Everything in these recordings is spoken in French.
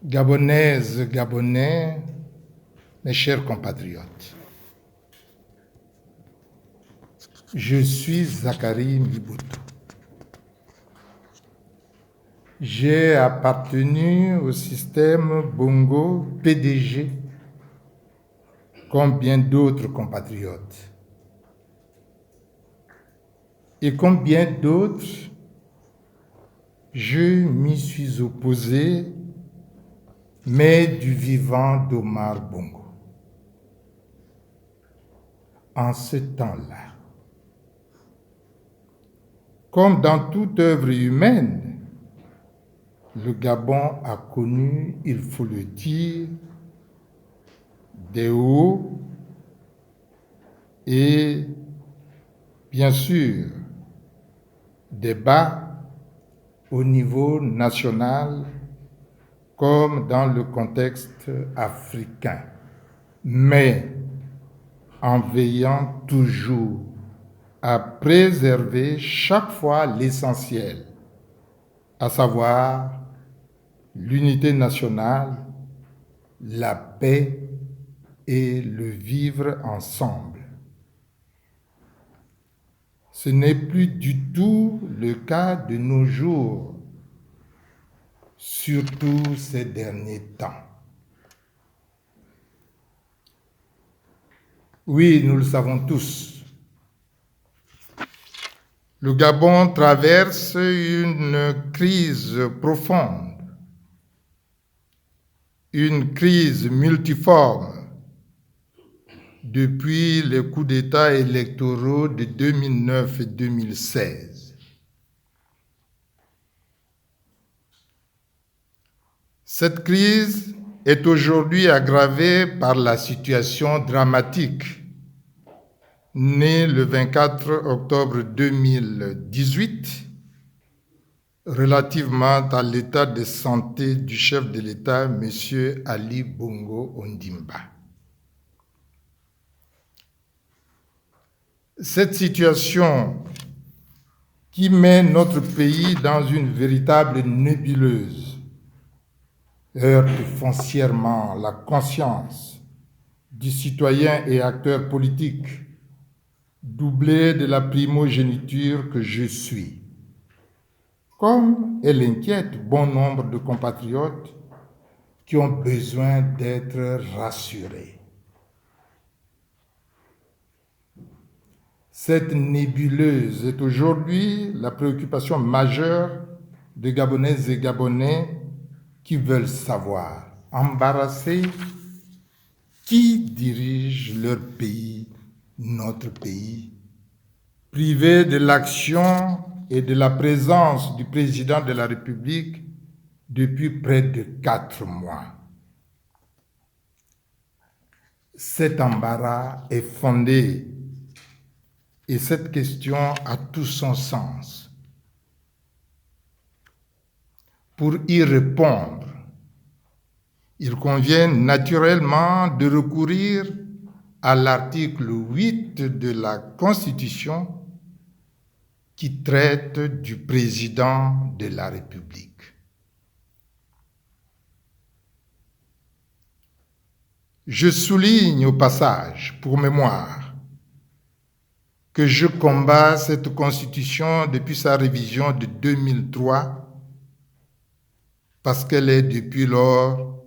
Gabonaises, Gabonais, mes chers compatriotes, je suis Zachary Mibutu. J'ai appartenu au système Bongo PDG comme bien d'autres compatriotes. Et comme bien d'autres, je m'y suis opposé, mais du vivant d'Omar Bongo. En ce temps-là, comme dans toute œuvre humaine, le Gabon a connu, il faut le dire, des hauts et bien sûr des bas au niveau national comme dans le contexte africain, mais en veillant toujours à préserver chaque fois l'essentiel, à savoir l'unité nationale, la paix et le vivre ensemble. Ce n'est plus du tout le cas de nos jours, surtout ces derniers temps. Oui, nous le savons tous. Le Gabon traverse une crise profonde, une crise multiforme depuis les coups d'État électoraux de 2009 et 2016. Cette crise est aujourd'hui aggravée par la situation dramatique née le 24 octobre 2018 relativement à l'état de santé du chef de l'État, M. Ali Bongo Ondimba. Cette situation qui met notre pays dans une véritable nébuleuse heurte foncièrement la conscience du citoyen et acteur politique, doublé de la primogéniture que je suis, comme elle inquiète bon nombre de compatriotes qui ont besoin d'être rassurés. Cette nébuleuse est aujourd'hui la préoccupation majeure des Gabonaises et Gabonais qui veulent savoir, embarrassés, qui dirige leur pays, notre pays, privés de l'action et de la présence du président de la République depuis près de 4 mois. Cet embarras est fondé et cette question a tout son sens. Pour y répondre, il convient naturellement de recourir à l'article 8 de la Constitution qui traite du président de la République. Je souligne au passage, pour mémoire, que je combats cette Constitution depuis sa révision de 2003 parce qu'elle est depuis lors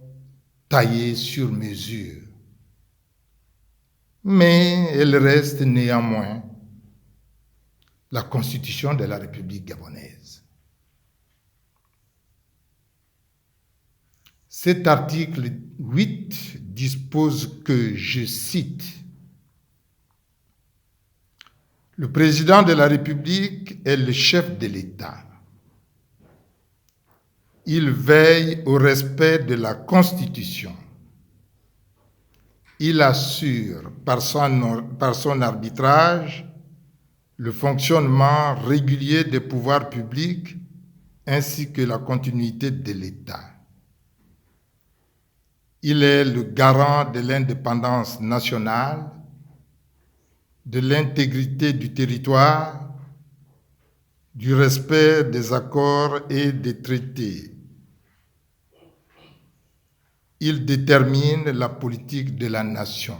taillée sur mesure. Mais elle reste néanmoins la Constitution de la République gabonaise. Cet article 8 dispose que, je cite, « Le président de la République est le chef de l'État. Il veille au respect de la Constitution. Il assure par son arbitrage le fonctionnement régulier des pouvoirs publics ainsi que la continuité de l'État. Il est le garant de l'indépendance nationale, de l'intégrité du territoire, du respect des accords et des traités. il détermine la politique de la nation.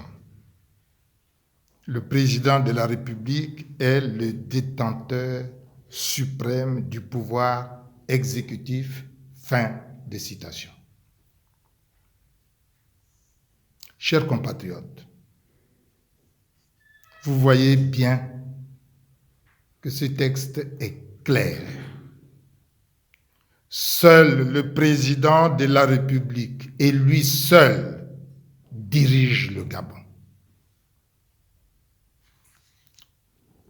Le président de la République est le détenteur suprême du pouvoir exécutif. Fin de citation. Chers compatriotes, vous voyez bien que ce texte est clair. Seul le président de la République et lui seul dirige le Gabon.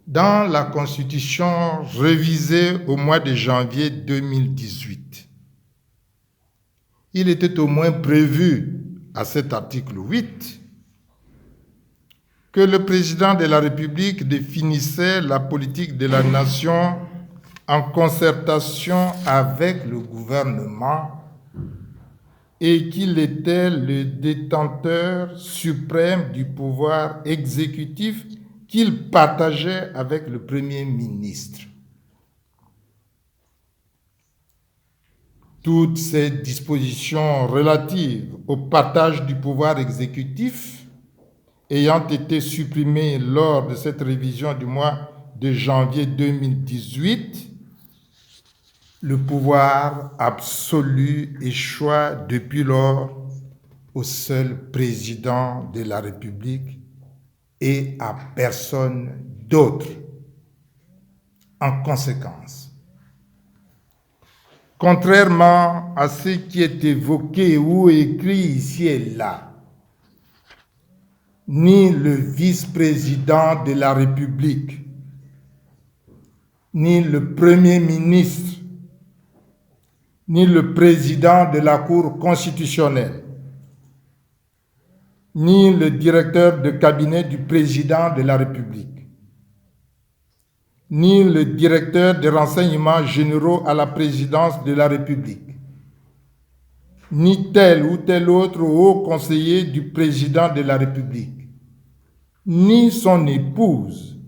Dans la Constitution révisée au mois de janvier 2018, il était au moins prévu à cet article 8 que le président de la République définissait la politique de la nation en concertation avec le gouvernement et qu'il était le détenteur suprême du pouvoir exécutif qu'il partageait avec le Premier ministre. Toutes ces dispositions relatives au partage du pouvoir exécutif ayant été supprimées lors de cette révision du mois de janvier 2018, le pouvoir absolu échoua depuis lors au seul président de la République et à personne d'autre. En conséquence, contrairement à ce qui est évoqué ou écrit ici et là, ni le vice-président de la République, ni le Premier ministre, ni le président de la Cour constitutionnelle, ni le directeur de cabinet du président de la République, ni le directeur des renseignements généraux à la présidence de la République, ni tel ou tel autre haut conseiller du président de la République, ni son épouse,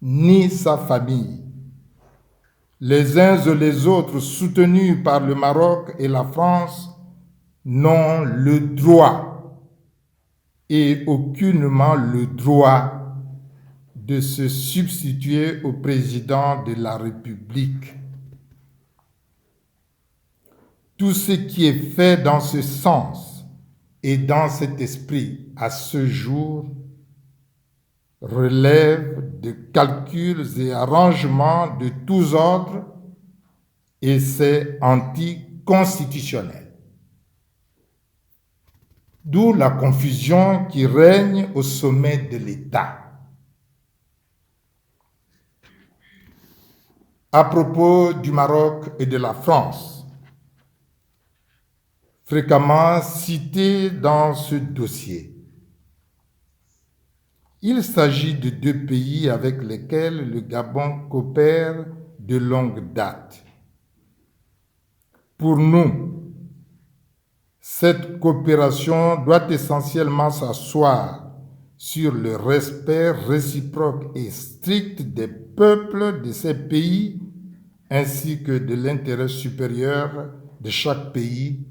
ni sa famille, les uns et les autres soutenus par le Maroc et la France, n'ont le droit et aucunement le droit de se substituer au président de la République. Tout ce qui est fait dans ce sens et dans cet esprit à ce jour relève de calculs et arrangements de tous ordres et c'est anticonstitutionnel. D'où la confusion qui règne au sommet de l'État. À propos du Maroc et de la France, fréquemment cités dans ce dossier, il s'agit de deux pays avec lesquels le Gabon coopère de longue date. Pour nous, cette coopération doit essentiellement s'asseoir sur le respect réciproque et strict des peuples de ces pays ainsi que de l'intérêt supérieur de chaque pays,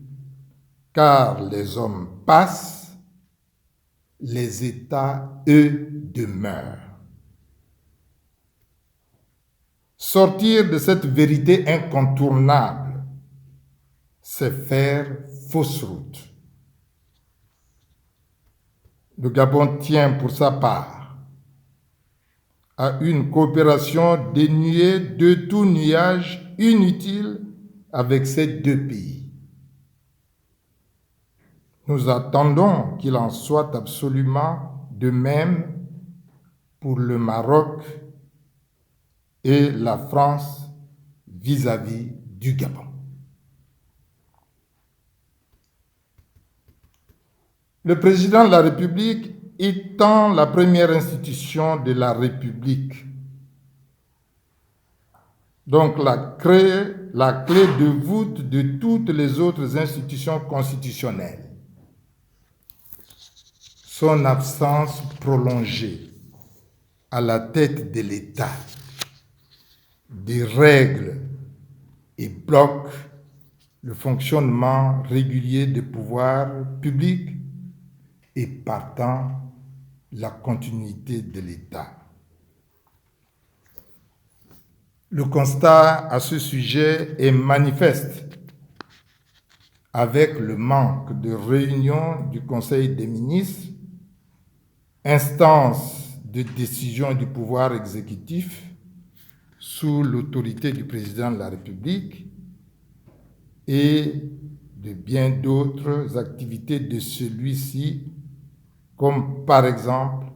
car les hommes passent, les États, eux, demeurent. Sortir de cette vérité incontournable, c'est faire fausse route. Le Gabon tient pour sa part à une coopération dénuée de tout nuage inutile avec ces deux pays. Nous attendons qu'il en soit absolument de même pour le Maroc et la France vis-à-vis du Gabon. Le président de la République étant la première institution de la République, donc la clé de voûte de toutes les autres institutions constitutionnelles. Son absence prolongée à la tête de l'État, des règles et blocs le fonctionnement régulier des pouvoirs publics et partant la continuité de l'État. Le constat à ce sujet est manifeste avec le manque de réunion du Conseil des ministres, instance de décision du pouvoir exécutif sous l'autorité du président de la République, et de bien d'autres activités de celui-ci, comme par exemple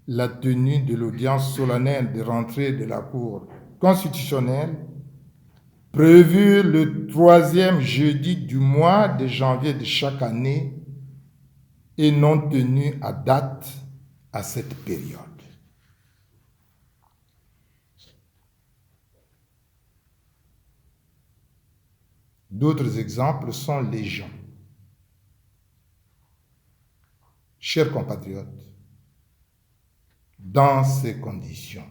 la tenue de l'audience solennelle de rentrée de la Cour constitutionnelle, prévue le 3e jeudi du mois de janvier de chaque année et non tenue à date à cette période. D'autres exemples sont légion. Chers compatriotes, dans ces conditions,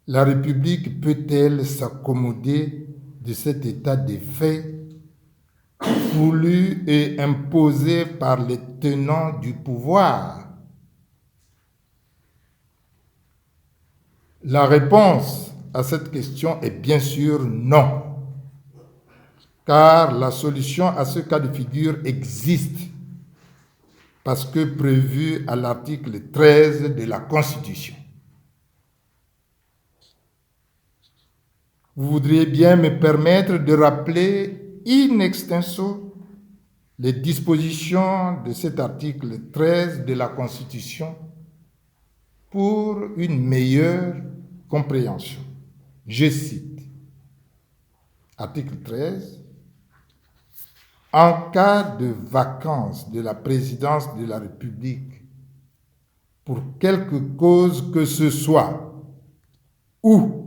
la République peut-elle s'accommoder de cet état des faits voulu et imposé par les tenants du pouvoir? La réponse à cette question est bien sûr non, car la solution à ce cas de figure existe, parce que prévue à l'article 13 de la Constitution. Vous voudriez bien me permettre de rappeler in extenso les dispositions de cet article 13 de la Constitution pour une meilleure compréhension. Je cite, article 13, « En cas de vacance de la présidence de la République pour quelque cause que ce soit, ou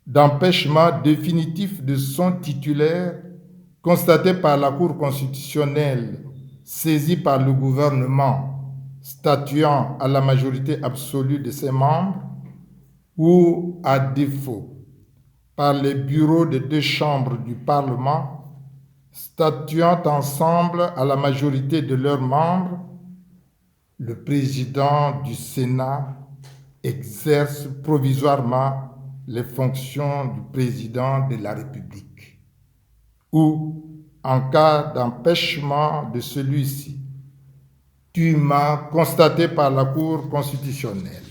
d'empêchement définitif de son titulaire constaté par la Cour constitutionnelle saisie par le gouvernement statuant à la majorité absolue de ses membres ou à défaut par les bureaux des 2 chambres du Parlement statuant ensemble à la majorité de leurs membres, le président du Sénat exerce provisoirement les fonctions du président de la République, ou, en cas d'empêchement de celui-ci, dûment constaté par la Cour constitutionnelle,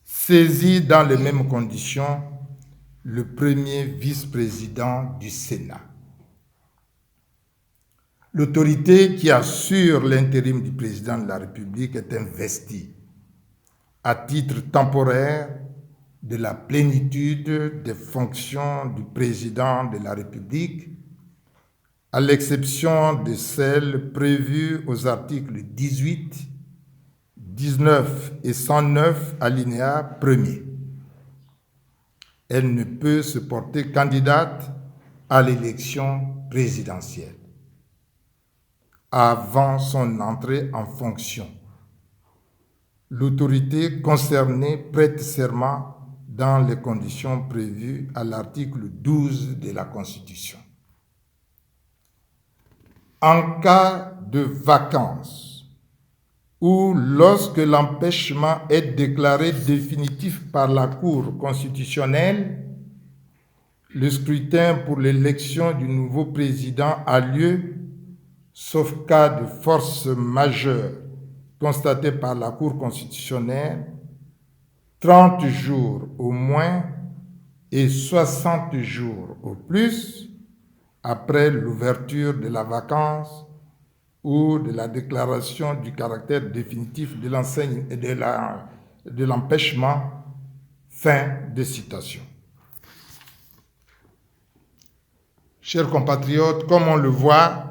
saisit dans les mêmes conditions le premier vice-président du Sénat. L'autorité qui assure l'intérim du président de la République est investie, à titre temporaire, de la plénitude des fonctions du président de la République, à l'exception de celles prévues aux articles 18, 19 et 109 alinéa 1er. Elle ne peut se porter candidate à l'élection présidentielle avant son entrée en fonction. L'autorité concernée prête serment dans les conditions prévues à l'article 12 de la Constitution. En cas de vacance ou lorsque l'empêchement est déclaré définitif par la Cour constitutionnelle, le scrutin pour l'élection du nouveau président a lieu, sauf cas de force majeure constatée par la Cour constitutionnelle, 30 jours au moins et 60 jours au plus après l'ouverture de la vacance ou de la déclaration du caractère définitif de l'empêchement. Fin de citation. Chers compatriotes, comme on le voit,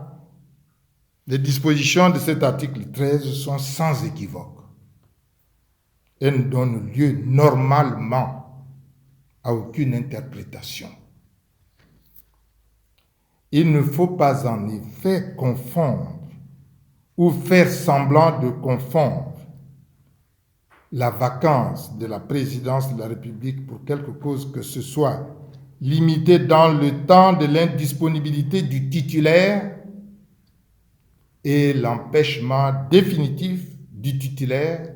les dispositions de cet article 13 sont sans équivoque. Elles ne donnent lieu normalement à aucune interprétation. Il ne faut pas en effet confondre ou faire semblant de confondre la vacance de la présidence de la République pour quelque cause que ce soit limité dans le temps de l'indisponibilité du titulaire et l'empêchement définitif du titulaire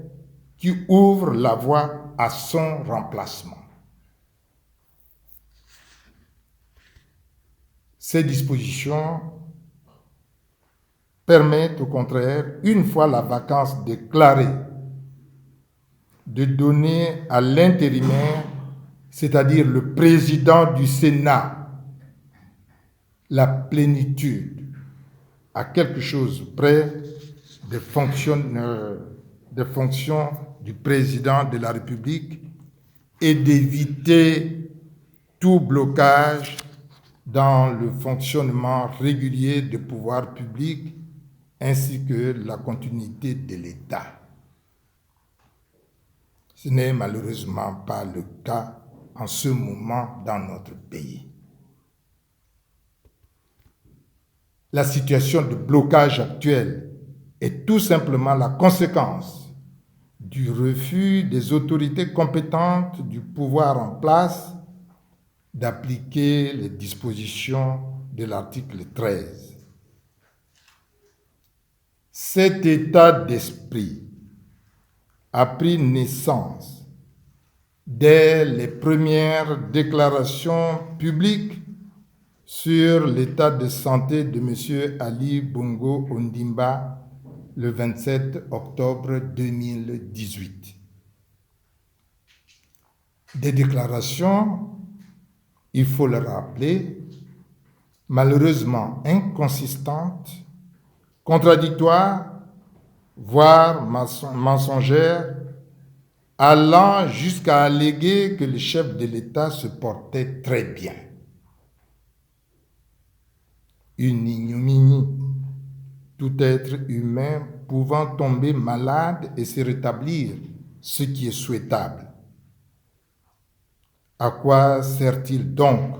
qui ouvre la voie à son remplacement. Ces dispositions permettent au contraire, une fois la vacance déclarée, de donner à l'intérimaire, c'est-à-dire le président du Sénat, la plénitude, à quelque chose près des fonctions du président de la République et d'éviter tout blocage dans le fonctionnement régulier des pouvoirs publics ainsi que la continuité de l'État. Ce n'est malheureusement pas le cas en ce moment dans notre pays. La situation de blocage actuelle est tout simplement la conséquence du refus des autorités compétentes du pouvoir en place d'appliquer les dispositions de l'article 13. Cet état d'esprit a pris naissance dès les premières déclarations publiques sur l'état de santé de M. Ali Bongo Ondimba le 27 octobre 2018. Des déclarations, il faut le rappeler, malheureusement inconsistantes, contradictoires, voire mensongères, allant jusqu'à alléguer que le chef de l'État se portait très bien. Une ignominie, tout être humain pouvant tomber malade et se rétablir, ce qui est souhaitable. À quoi sert-il donc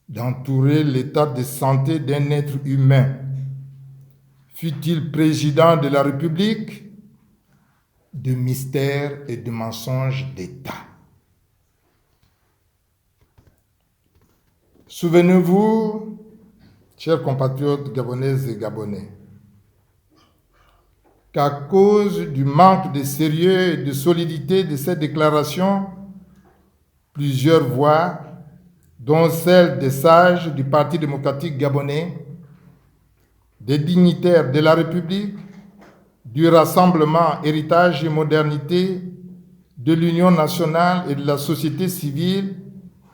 d'entourer l'état de santé d'un être humain, fût-il président de la République, de mystères et de mensonges d'État? Souvenez-vous, chers compatriotes gabonaises et gabonais, qu'à cause du manque de sérieux et de solidité de cette déclaration, plusieurs voix, dont celle des sages du Parti démocratique gabonais, des dignitaires de la République, du Rassemblement Héritage et Modernité, de l'Union nationale et de la société civile,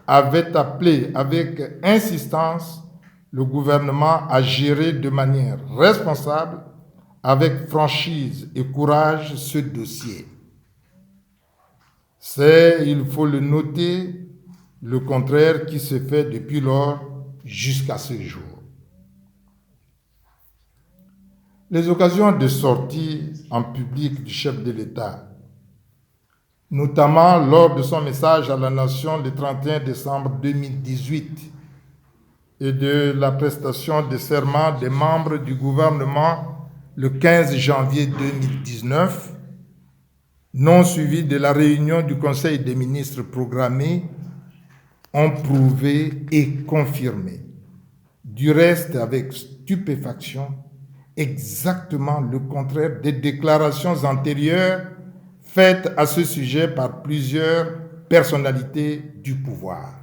avaient appelé avec insistance le gouvernement à gérer de manière responsable, avec franchise et courage, ce dossier. C'est, il faut le noter, le contraire qui se fait depuis lors jusqu'à ce jour. Les occasions de sortie en public du chef de l'État, notamment lors de son message à la nation le 31 décembre 2018 et de la prestation de serment des membres du gouvernement le 15 janvier 2019, non suivi de la réunion du Conseil des ministres programmée, ont prouvé et confirmé, du reste avec stupéfaction, exactement le contraire des déclarations antérieures faites à ce sujet par plusieurs personnalités du pouvoir.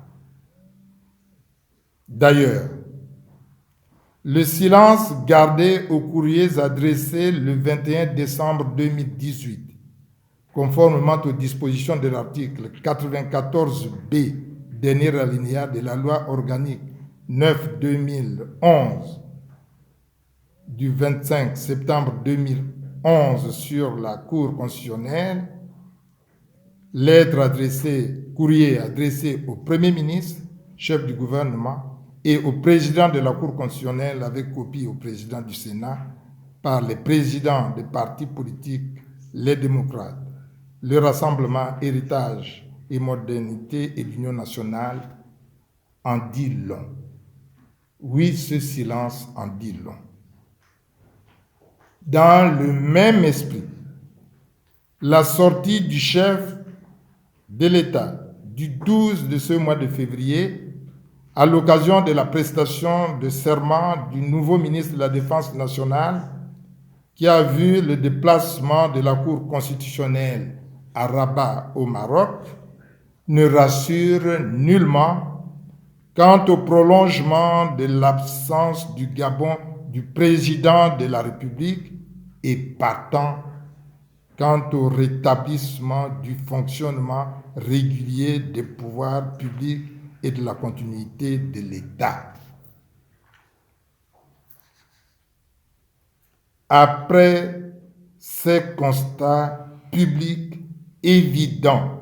D'ailleurs, le silence gardé aux courriers adressés le 21 décembre 2018, conformément aux dispositions de l'article 94B, dernier alinéa de la loi organique 9/2011 du 25 septembre 2011 sur la Cour constitutionnelle, courrier adressé au Premier ministre, chef du gouvernement, et au président de la Cour constitutionnelle avec copie au président du Sénat par les présidents des partis politiques, les démocrates, le Rassemblement Héritage et Modernité et l'Union nationale, en dit long. Oui, ce silence en dit long. Dans le même esprit, la sortie du chef de l'État du 12 de ce mois de février, à l'occasion de la prestation de serment du nouveau ministre de la Défense nationale, qui a vu le déplacement de la Cour constitutionnelle à Rabat au Maroc, ne rassure nullement quant au prolongement de l'absence du Gabon du président de la République et partant quant au rétablissement du fonctionnement régulier des pouvoirs publics et de la continuité de l'État. Après ces constats publics évidents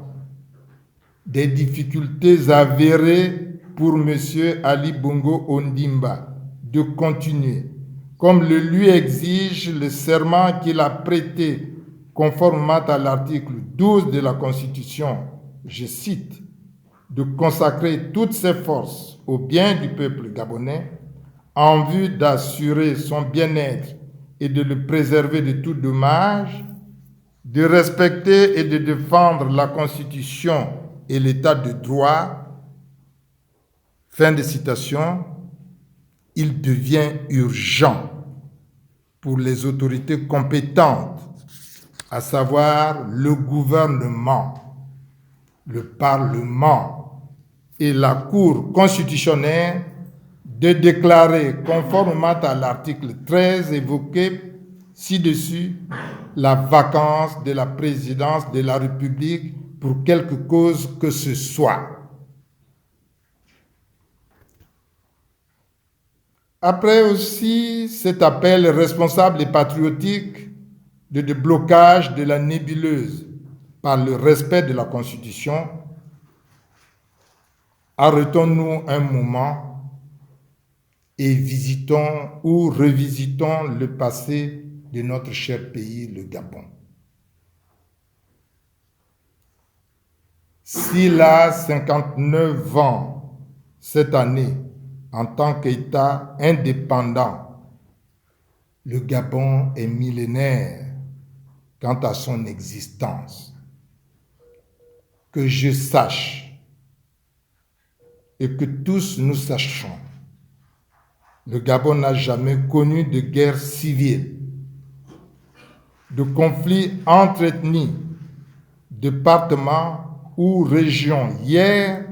des difficultés avérées pour M. Ali Bongo Ondimba de continuer, comme le lui exige le serment qu'il a prêté conformément à l'article 12 de la Constitution, je cite, de consacrer toutes ses forces au bien du peuple gabonais en vue d'assurer son bien-être et de le préserver de tout dommage, de respecter et de défendre la Constitution et l'État de droit. Fin de citation. Il devient urgent pour les autorités compétentes, à savoir le gouvernement, le Parlement et la Cour constitutionnelle, de déclarer, conformément à l'article 13 évoqué ci-dessus, la vacance de la présidence de la République pour quelque cause que ce soit. Après aussi cet appel responsable et patriotique de déblocage de la nébuleuse par le respect de la Constitution, arrêtons-nous un moment et visitons ou revisitons le passé de notre cher pays, le Gabon. S'il a 59 ans cette année en tant qu'État indépendant, le Gabon est millénaire quant à son existence. Que je sache et que tous nous sachions, le Gabon n'a jamais connu de guerre civile, de conflits entre ethnies, départements ou régions, hier,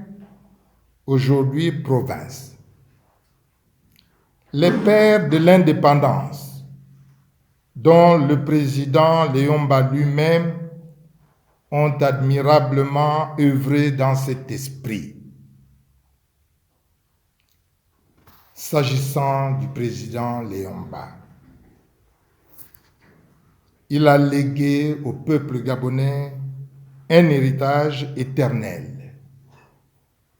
aujourd'hui province. Les pères de l'indépendance, dont le président Léon Mba lui-même, ont admirablement œuvré dans cet esprit. S'agissant du président Léon Mba, il a légué au peuple gabonais un héritage éternel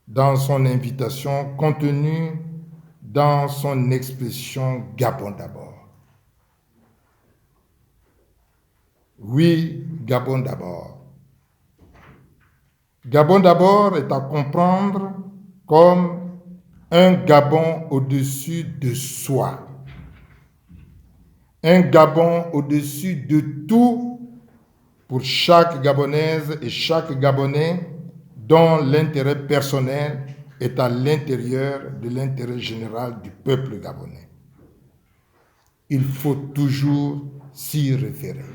dans son invitation contenue dans son expression Gabon d'abord. Oui, Gabon d'abord. Gabon d'abord est à comprendre comme un Gabon au-dessus de soi. Un Gabon au-dessus de tout pour chaque Gabonaise et chaque Gabonais dont l'intérêt personnel est à l'intérieur de l'intérêt général du peuple gabonais. Il faut toujours s'y référer.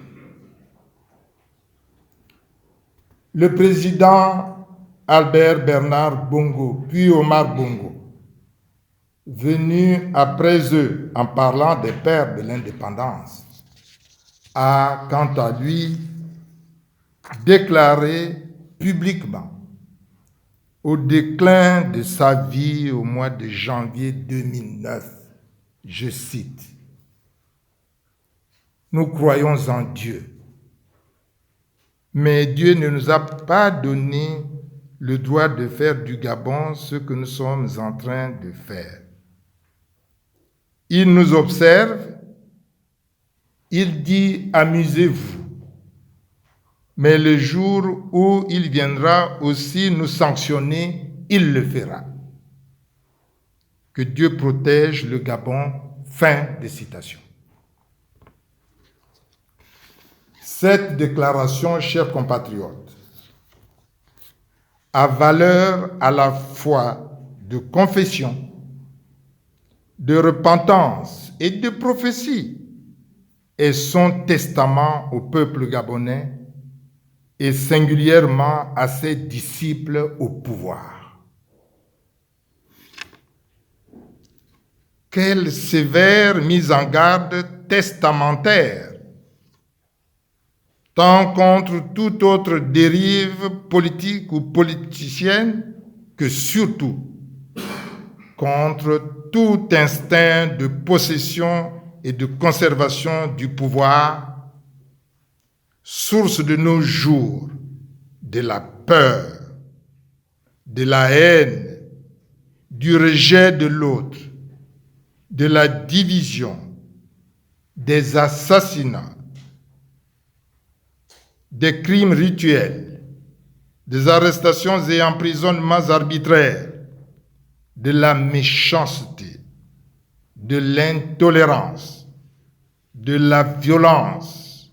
Le président Albert Bernard Bongo, puis Omar Bongo, venu après eux en parlant des pères de l'indépendance, a quant à lui déclaré publiquement au déclin de sa vie au mois de janvier 2009, je cite, « Nous croyons en Dieu, mais Dieu ne nous a pas donné le droit de faire du Gabon ce que nous sommes en train de faire. Il nous observe, il dit « amusez-vous ». Mais le jour où il viendra aussi nous sanctionner, il le fera. Que Dieu protège le Gabon. Fin de citation. Cette déclaration, chers compatriotes, à valeur à la fois de confession, de repentance et de prophétie, est son testament au peuple gabonais et singulièrement à ses disciples au pouvoir. Quelle sévère mise en garde testamentaire, tant contre toute autre dérive politique ou politicienne que surtout contre tout instinct de possession et de conservation du pouvoir, source de nos jours de la peur, de la haine, du rejet de l'autre, de la division, des assassinats, des crimes rituels, des arrestations et emprisonnements arbitraires, de la méchanceté, de l'intolérance, de la violence,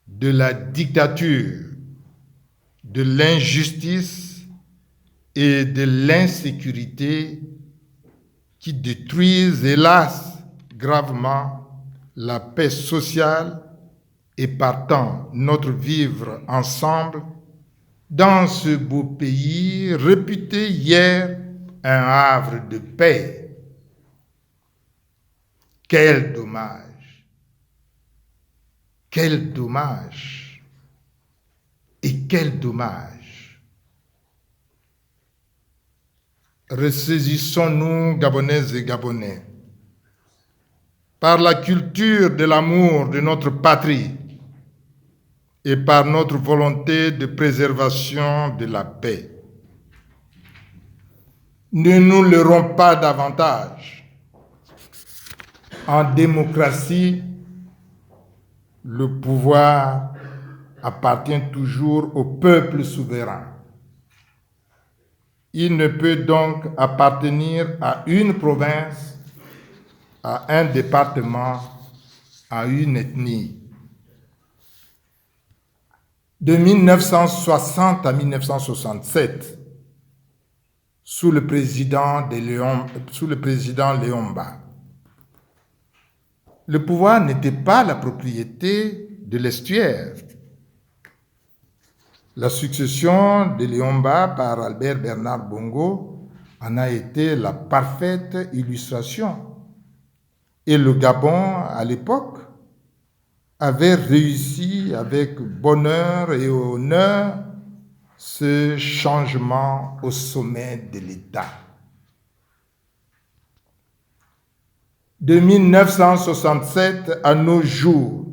de la dictature, de l'injustice et de l'insécurité qui détruisent, hélas, gravement la paix sociale et partant notre vivre ensemble dans ce beau pays réputé hier un havre de paix. Quel dommage! Quel dommage! Et quel dommage! Ressaisissons-nous, Gabonaises et Gabonais, par la culture de l'amour de notre patrie et par notre volonté de préservation de la paix. Ne nous leurrons pas davantage. En démocratie, le pouvoir appartient toujours au peuple souverain. Il ne peut donc appartenir à une province, à un département, à une ethnie. De 1960 à 1967, sous le président Léomba, le pouvoir n'était pas la propriété de l'estuaire. La succession de Léomba par Albert Bernard Bongo en a été la parfaite illustration. Et le Gabon, à l'époque, avait réussi avec bonheur et honneur ce changement au sommet de l'État. De 1967 à nos jours,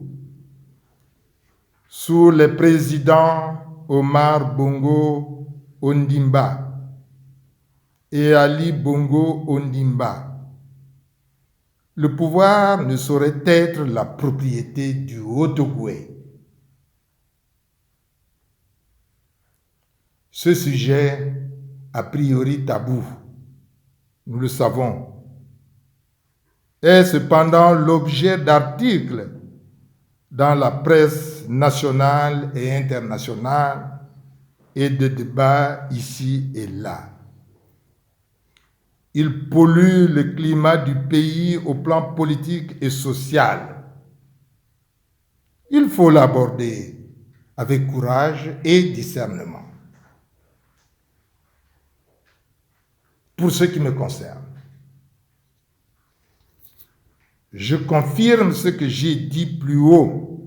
sous le président Omar Bongo Ondimba et Ali Bongo Ondimba, le pouvoir ne saurait être la propriété du Haut-Ogooué. Ce sujet, a priori tabou, nous le savons, est cependant l'objet d'articles dans la presse nationale et internationale et de débats ici et là. Il pollue le climat du pays au plan politique et social. Il faut l'aborder avec courage et discernement. Pour ce qui me concerne, je confirme ce que j'ai dit plus haut,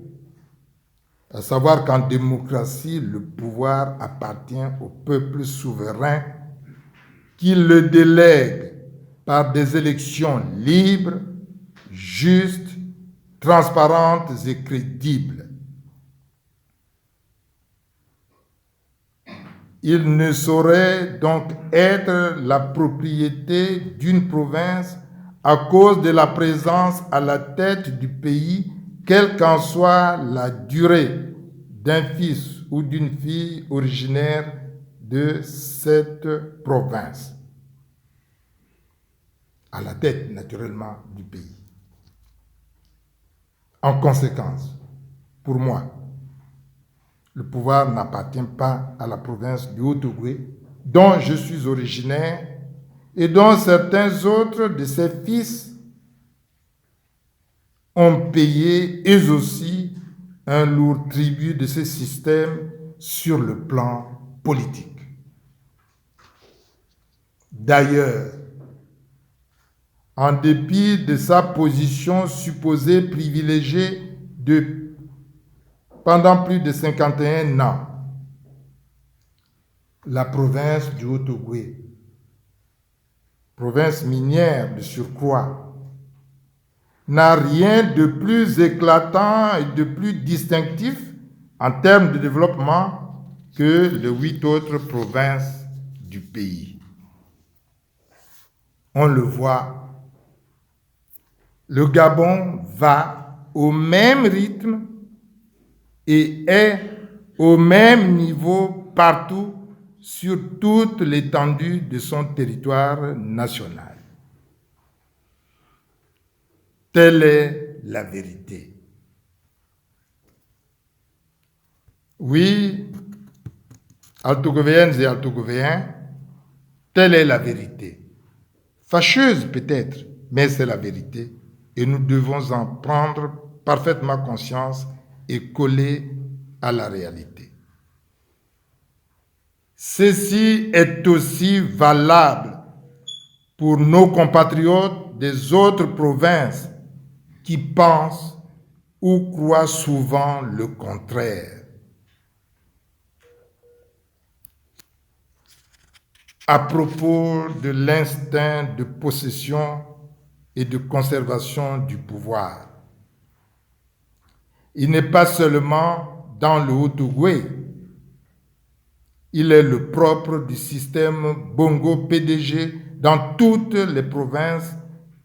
à savoir qu'en démocratie, le pouvoir appartient au peuple souverain qui le délègue par des élections libres, justes, transparentes et crédibles. Il ne saurait donc être la propriété d'une province à cause de la présence à la tête du pays, quelle qu'en soit la durée, d'un fils ou d'une fille originaire de cette province, à la tête naturellement du pays. En conséquence, pour moi, le pouvoir n'appartient pas à la province du Haut-Ogooué, dont je suis originaire, et dont certains autres de ses fils ont payé, eux aussi, un lourd tribut de ce système sur le plan politique. D'ailleurs, en dépit de sa position supposée privilégiée pendant plus de 51 ans, la province du Haut-Ogooué, province minière de surcroît, n'a rien de plus éclatant et de plus distinctif en termes de développement que les 8 autres provinces du pays. On le voit, le Gabon va au même rythme et est au même niveau partout sur toute l'étendue de son territoire national. Telle est la vérité. Oui, Altogovéennes et Altogovéens, telle est la vérité. Fâcheuse peut-être, mais c'est la vérité. Et nous devons en prendre parfaitement conscience et coller à la réalité. Ceci est aussi valable pour nos compatriotes des autres provinces qui pensent ou croient souvent le contraire. À propos de l'instinct de possession et de conservation du pouvoir, il n'est pas seulement dans le Haut-Ogooué, il est le propre du système Bongo-PDG dans toutes les provinces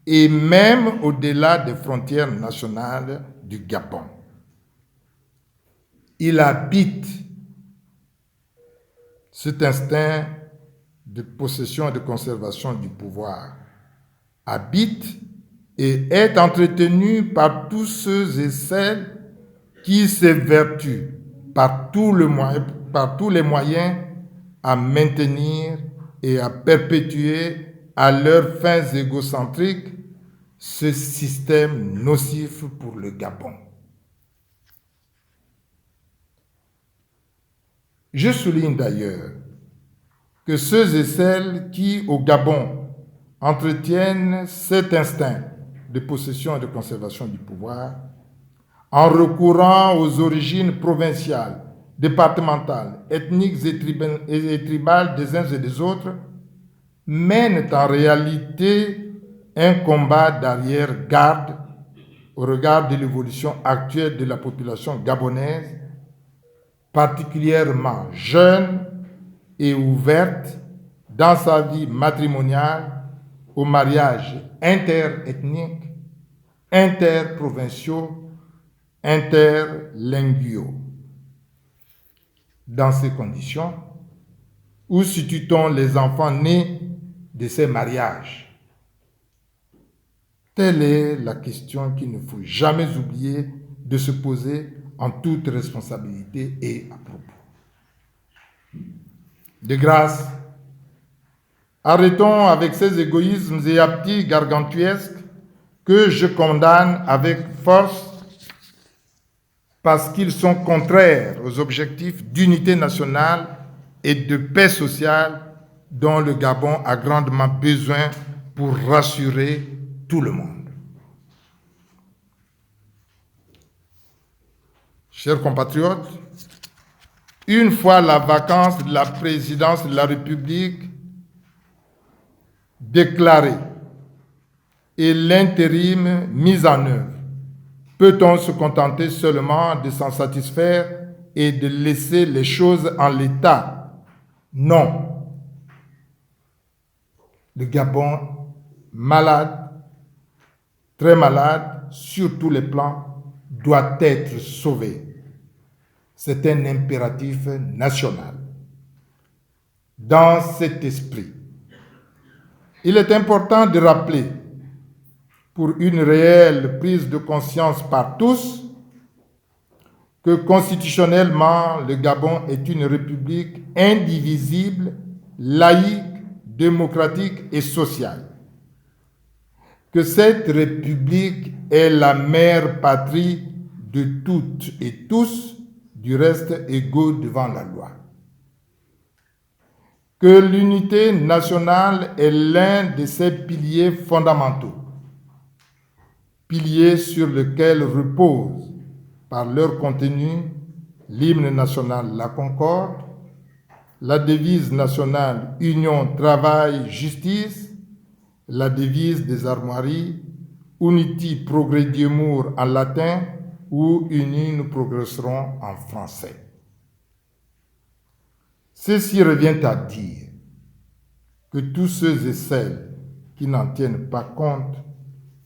et même au-delà des frontières nationales du Gabon. Il habite cet instinct de possession et de conservation du pouvoir, habite et est entretenu par tous ceux et celles qui s'évertuent par tous les moyens à maintenir et à perpétuer à leurs fins égocentriques ce système nocif pour le Gabon. Je souligne d'ailleurs que ceux et celles qui, au Gabon, entretiennent cet instinct de possession et de conservation du pouvoir, en recourant aux origines provinciales, départementales, ethniques et tribales des uns et des autres, mènent en réalité un combat d'arrière-garde au regard de l'évolution actuelle de la population gabonaise, particulièrement jeune et ouverte dans sa vie matrimoniale aux mariages interethniques, interprovinciaux, interlinguaux. Dans ces conditions, où situe-t-on les enfants nés de ces mariages? Telle est la question qu'il ne faut jamais oublier de se poser en toute responsabilité et à propos. De grâce, arrêtons avec ces égoïsmes et appétits gargantuesques que je condamne avec force parce qu'ils sont contraires aux objectifs d'unité nationale et de paix sociale dont le Gabon a grandement besoin pour rassurer tout le monde. Chers compatriotes, une fois la vacance de la présidence de la République déclarée et l'intérim mis en œuvre, peut-on se contenter seulement de s'en satisfaire et de laisser les choses en l'état? Non. Le Gabon, malade, très malade, sur tous les plans, doit être sauvé. C'est un impératif national. Dans cet esprit, il est important de rappeler, pour une réelle prise de conscience par tous, que constitutionnellement, le Gabon est une république indivisible, laïque, démocratique et sociale. Que cette république est la mère patrie de toutes et tous, du reste égaux devant la loi. Que l'unité nationale est l'un de ses piliers fondamentaux, piliers sur lesquels repose, par leur contenu, l'hymne national La Concorde, la devise nationale Union, Travail, Justice, la devise des armoiries Unity, Progrediemur en latin ou Unis, nous progresserons en français. Ceci revient à dire que tous ceux et celles qui n'en tiennent pas compte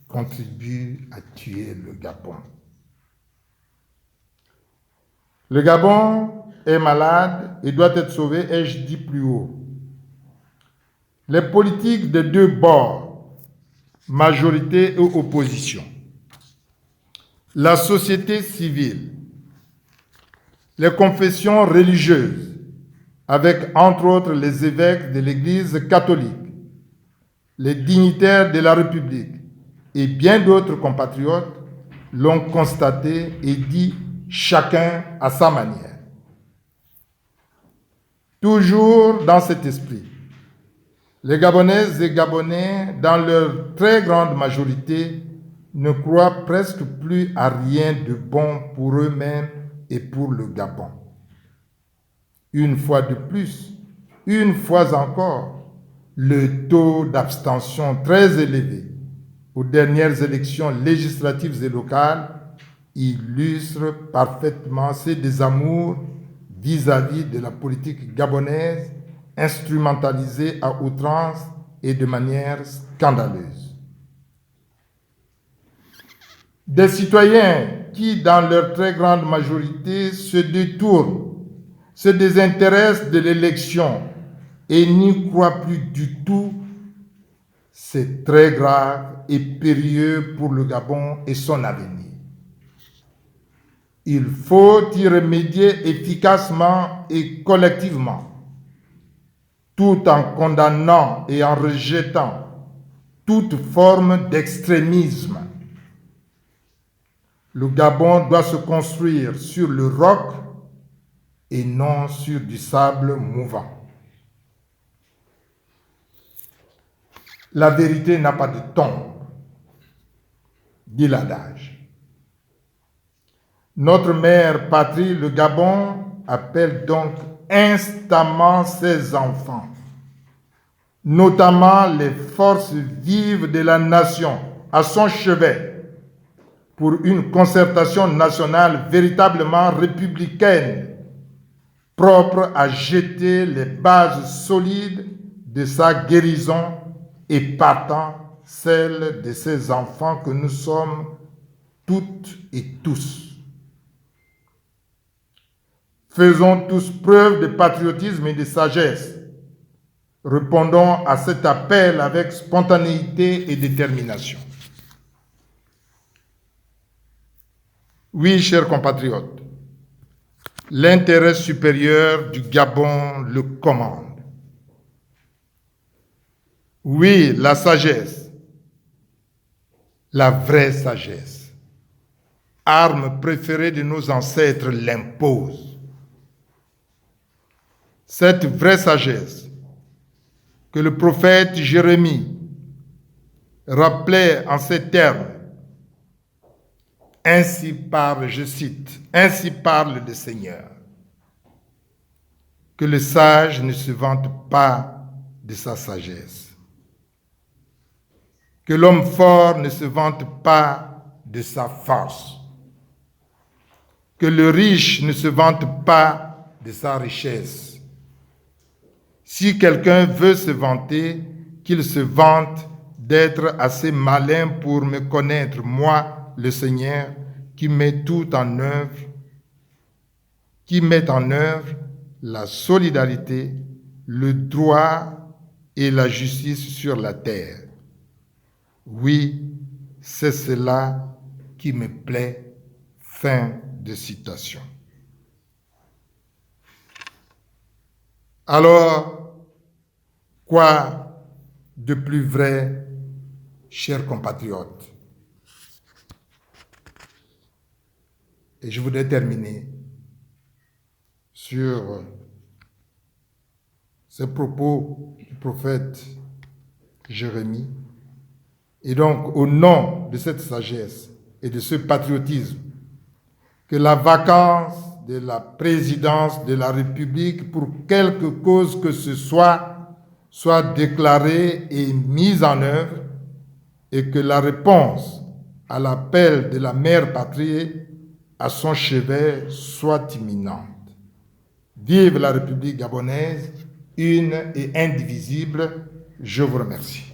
contribuent à tuer le Gabon. Le Gabon est malade et doit être sauvé, ai-je dit plus haut. Les politiques des deux bords, majorité et opposition, la société civile, les confessions religieuses, avec entre autres les évêques de l'Église catholique, les dignitaires de la République et bien d'autres compatriotes l'ont constaté et dit chacun à sa manière. Toujours dans cet esprit, les Gabonaises et Gabonais, dans leur très grande majorité, ne croient presque plus à rien de bon pour eux-mêmes et pour le Gabon. Une fois de plus, une fois encore, le taux d'abstention très élevé aux dernières élections législatives et locales illustre parfaitement ces désamours vis-à-vis de la politique gabonaise instrumentalisée à outrance et de manière scandaleuse. Des citoyens qui, dans leur très grande majorité, se détournent, se désintéressent de l'élection et n'y croient plus du tout, c'est très grave et périlleux pour le Gabon et son avenir. Il faut y remédier efficacement et collectivement, tout en condamnant et en rejetant toute forme d'extrémisme. Le Gabon doit se construire sur le roc et non sur du sable mouvant. La vérité n'a pas de tombe, dit l'adage. Notre mère patrie, le Gabon, appelle donc instamment ses enfants, notamment les forces vives de la nation, à son chevet, pour une concertation nationale véritablement républicaine, propre à jeter les bases solides de sa guérison et partant celle de ses enfants que nous sommes toutes et tous. Faisons tous preuve de patriotisme et de sagesse. Répondons à cet appel avec spontanéité et détermination. Oui, chers compatriotes, l'intérêt supérieur du Gabon le commande. Oui, la sagesse, la vraie sagesse, arme préférée de nos ancêtres, l'impose. Cette vraie sagesse que le prophète Jérémie rappelait en ces termes, ainsi parle, je cite, ainsi parle le Seigneur, que le sage ne se vante pas de sa sagesse, que l'homme fort ne se vante pas de sa force, que le riche ne se vante pas de sa richesse. Si quelqu'un veut se vanter, qu'il se vante d'être assez malin pour me connaître, moi, le Seigneur, qui met en œuvre la solidarité, le droit et la justice sur la terre. Oui, c'est cela qui me plaît. Fin de citation. Alors, quoi de plus vrai, chers compatriotes? Et je voudrais terminer sur ces propos du prophète Jérémie. Et donc, au nom de cette sagesse et de ce patriotisme, que la vacance de la présidence de la République pour quelque cause que ce soit déclarée et mise en œuvre, et que la réponse à l'appel de la mère patrie à son chevet soit imminente. Vive la République gabonaise, une et indivisible. Je vous remercie.